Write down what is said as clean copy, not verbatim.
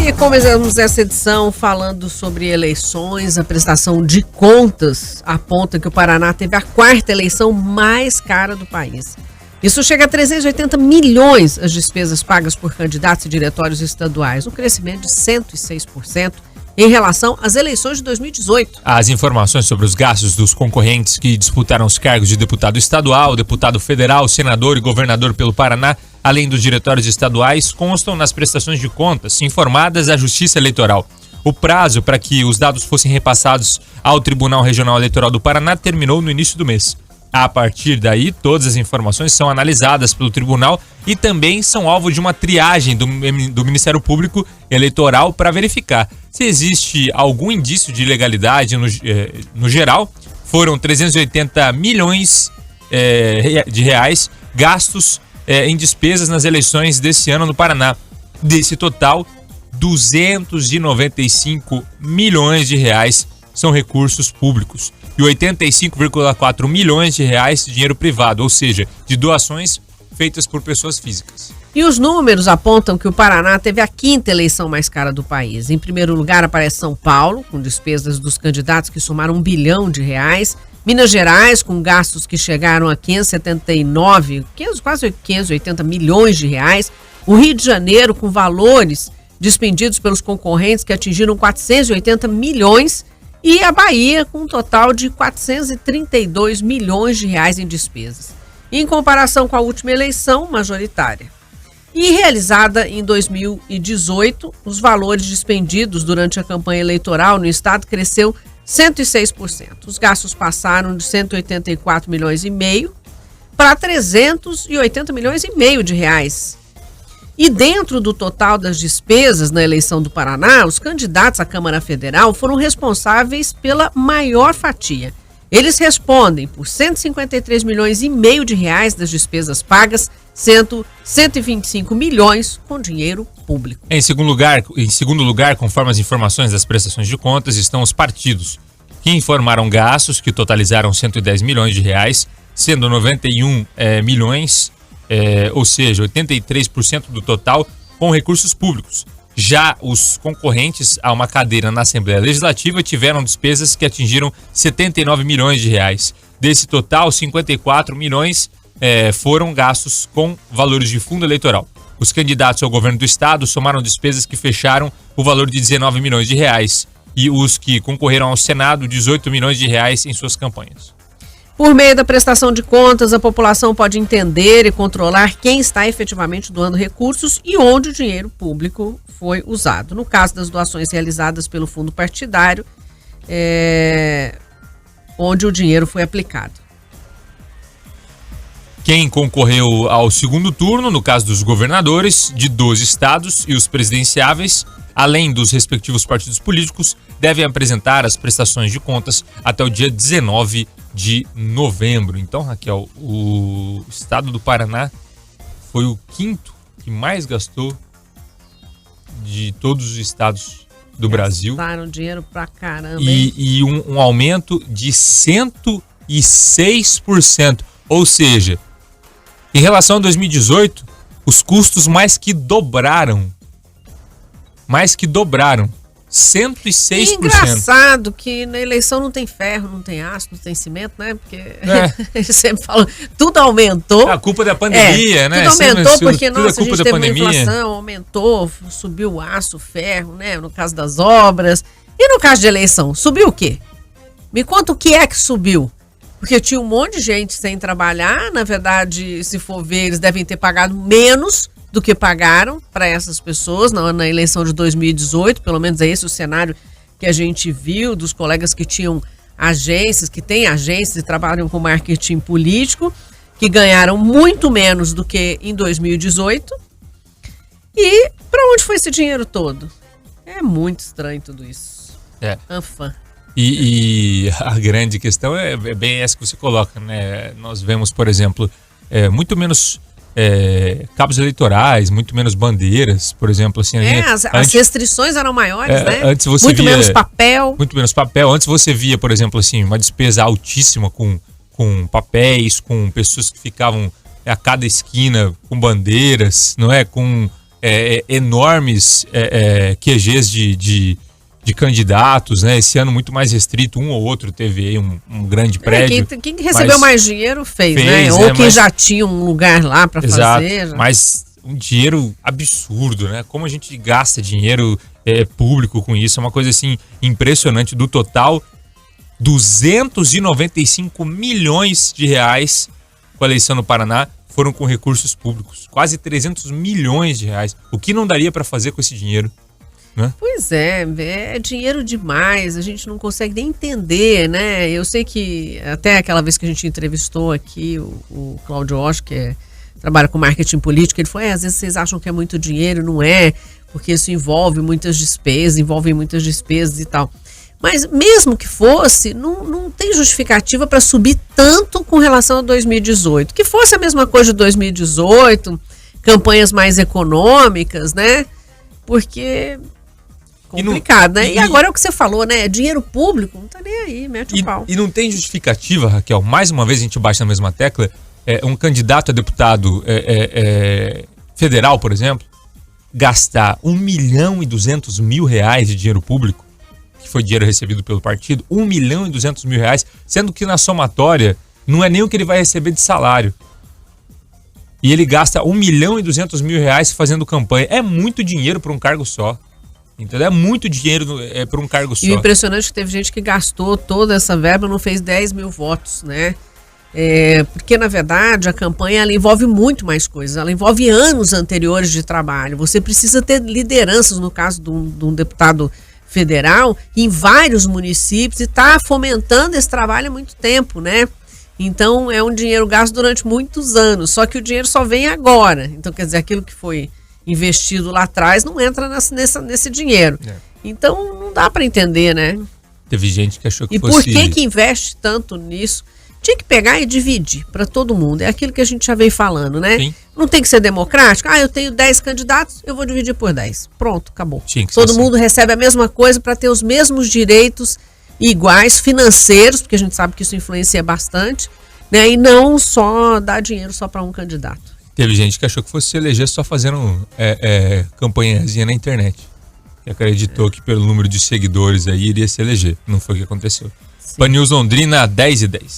E começamos essa edição falando sobre eleições. A prestação de contas aponta que o Paraná teve a quarta eleição mais cara do país. Isso chega a 380 milhões as despesas pagas por candidatos e diretórios estaduais, um crescimento de 106% em relação às eleições de 2018. As informações sobre os gastos dos concorrentes que disputaram os cargos de deputado estadual, deputado federal, senador e governador pelo Paraná, além dos diretórios estaduais, constam nas prestações de contas informadas à Justiça Eleitoral. O prazo para que os dados fossem repassados ao Tribunal Regional Eleitoral do Paraná terminou no início do mês. A partir daí, todas as informações são analisadas pelo tribunal e também são alvo de uma triagem do Ministério Público Eleitoral para verificar se existe algum indício de ilegalidade no geral. Foram 380 milhões de reais gastos em despesas nas eleições desse ano no Paraná. Desse total, 295 milhões de reais são recursos públicos e 85,4 milhões de reais de dinheiro privado, ou seja, de doações feitas por pessoas físicas. E os números apontam que o Paraná teve a quinta eleição mais cara do país. Em primeiro lugar aparece São Paulo, com despesas dos candidatos que somaram R$1 bilhão. Minas Gerais, com gastos que chegaram a 579, quase 580 milhões de reais. O Rio de Janeiro, com valores despendidos pelos concorrentes que atingiram 480 milhões. E a Bahia, com um total de 432 milhões de reais em despesas, em comparação com a última eleição majoritária. E realizada em 2018, os valores despendidos durante a campanha eleitoral no estado cresceu 106%. Os gastos passaram de 184 milhões e meio para 380 milhões e meio de reais. E dentro do total das despesas na eleição do Paraná, os candidatos à Câmara Federal foram responsáveis pela maior fatia. Eles respondem por 153 milhões e meio de reais das despesas pagas, sendo 125 milhões com dinheiro público. Em segundo lugar, conforme as informações das prestações de contas, estão os partidos, que informaram gastos que totalizaram 110 milhões de reais, sendo 91 milhões, ou seja, 83% do total com recursos públicos. Já os concorrentes a uma cadeira na Assembleia Legislativa tiveram despesas que atingiram 79 milhões de reais. Desse total, 54 milhões foram gastos com valores de fundo eleitoral. Os candidatos ao governo do estado somaram despesas que fecharam o valor de 19 milhões de reais e os que concorreram ao Senado, 18 milhões de reais em suas campanhas. Por meio da prestação de contas, a população pode entender e controlar quem está efetivamente doando recursos e onde o dinheiro público foi usado. No caso das doações realizadas pelo fundo partidário, onde o dinheiro foi aplicado. Quem concorreu ao segundo turno, no caso dos governadores de 12 estados e os presidenciáveis, além dos respectivos partidos políticos, devem apresentar as prestações de contas até o dia 19 de novembro. Então, Raquel, o estado do Paraná foi o quinto que mais gastou de todos os estados do Brasil. Gastaram dinheiro pra caramba. E um aumento de 106%. Ou seja, em relação a 2018, os custos mais que dobraram. 106%. Engraçado que na eleição não tem ferro, não tem aço, não tem cimento, né? Porque eles sempre falam, tudo aumentou. A culpa da pandemia, né? Tudo aumentou porque, nossa, a gente teve uma pandemia. inflação, aumentou, subiu o aço, o ferro, né? No caso das obras. E no caso de eleição, subiu o quê? Me conta o que é que subiu. Porque tinha um monte de gente sem trabalhar, na verdade, se for ver, eles devem ter pagado menos do que pagaram para essas pessoas na eleição de 2018, pelo menos é esse o cenário que a gente viu dos colegas que tinham agências, que têm agências e trabalham com marketing político, que ganharam muito menos do que em 2018. E para onde foi esse dinheiro todo? É muito estranho tudo isso. Anfã. E a grande questão é bem essa que você coloca, né? Nós vemos, por exemplo, muito menos cabos eleitorais, muito menos bandeiras, por exemplo. Assim, as restrições eram maiores, né? Antes você muito via, menos papel. Muito menos papel. Antes você via, por exemplo, assim, uma despesa altíssima com papéis, com pessoas que ficavam a cada esquina com bandeiras, não é? Com enormes QGs de candidatos, né? Esse ano muito mais restrito, um ou outro teve aí um grande prédio. Quem recebeu mais dinheiro fez, né? Ou quem já tinha um lugar lá para fazer. Já. Mas um dinheiro absurdo, né? Como a gente gasta dinheiro público com isso, é uma coisa assim impressionante. Do total, 295 milhões de reais com a eleição no Paraná foram com recursos públicos. Quase 300 milhões de reais. O que não daria para fazer com esse dinheiro? Né? Pois é dinheiro demais, a gente não consegue nem entender, né? Eu sei que até aquela vez que a gente entrevistou aqui o Cláudio Osh, que trabalha com marketing político, ele falou, às vezes vocês acham que é muito dinheiro, não é, porque isso envolve muitas despesas e tal. Mas mesmo que fosse, não tem justificativa para subir tanto com relação a 2018. Que fosse a mesma coisa de 2018, campanhas mais econômicas, né? Porque complicado, né? E agora é o que você falou, né? Dinheiro público, não tá nem aí, mete o pau. E não tem justificativa, Raquel, mais uma vez a gente bate na mesma tecla, um candidato a deputado federal, por exemplo, gastar 1.200.000 reais de dinheiro público, que foi dinheiro recebido pelo partido, 1.200.000 reais, sendo que na somatória não é nem o que ele vai receber de salário. E ele gasta 1.200.000 reais fazendo campanha. É muito dinheiro para um cargo só. Entendeu? É muito dinheiro para um cargo só. E o impressionante é que teve gente que gastou toda essa verba, não fez 10 mil votos, né? Porque, na verdade, a campanha ela envolve muito mais coisas. Ela envolve anos anteriores de trabalho. Você precisa ter lideranças, no caso de um deputado federal, em vários municípios, e está fomentando esse trabalho há muito tempo, né? Então, é um dinheiro gasto durante muitos anos, só que o dinheiro só vem agora. Então, quer dizer, aquilo que foi investido lá atrás não entra nesse dinheiro. Então, não dá para entender, né? Teve gente que achou que fosse... E por que investe tanto nisso? Tinha que pegar e dividir para todo mundo. É aquilo que a gente já vem falando, né? Sim. Não tem que ser democrático. Eu tenho 10 candidatos, eu vou dividir por 10. Pronto, acabou. Todo mundo recebe a mesma coisa para ter os mesmos direitos iguais, financeiros, porque a gente sabe que isso influencia bastante, né? E não só dar dinheiro só para um candidato. Teve gente que achou que fosse se eleger só fazendo campanhazinha na internet. Que acreditou que pelo número de seguidores aí iria se eleger. Não foi o que aconteceu. Pan News Londrina 10:10.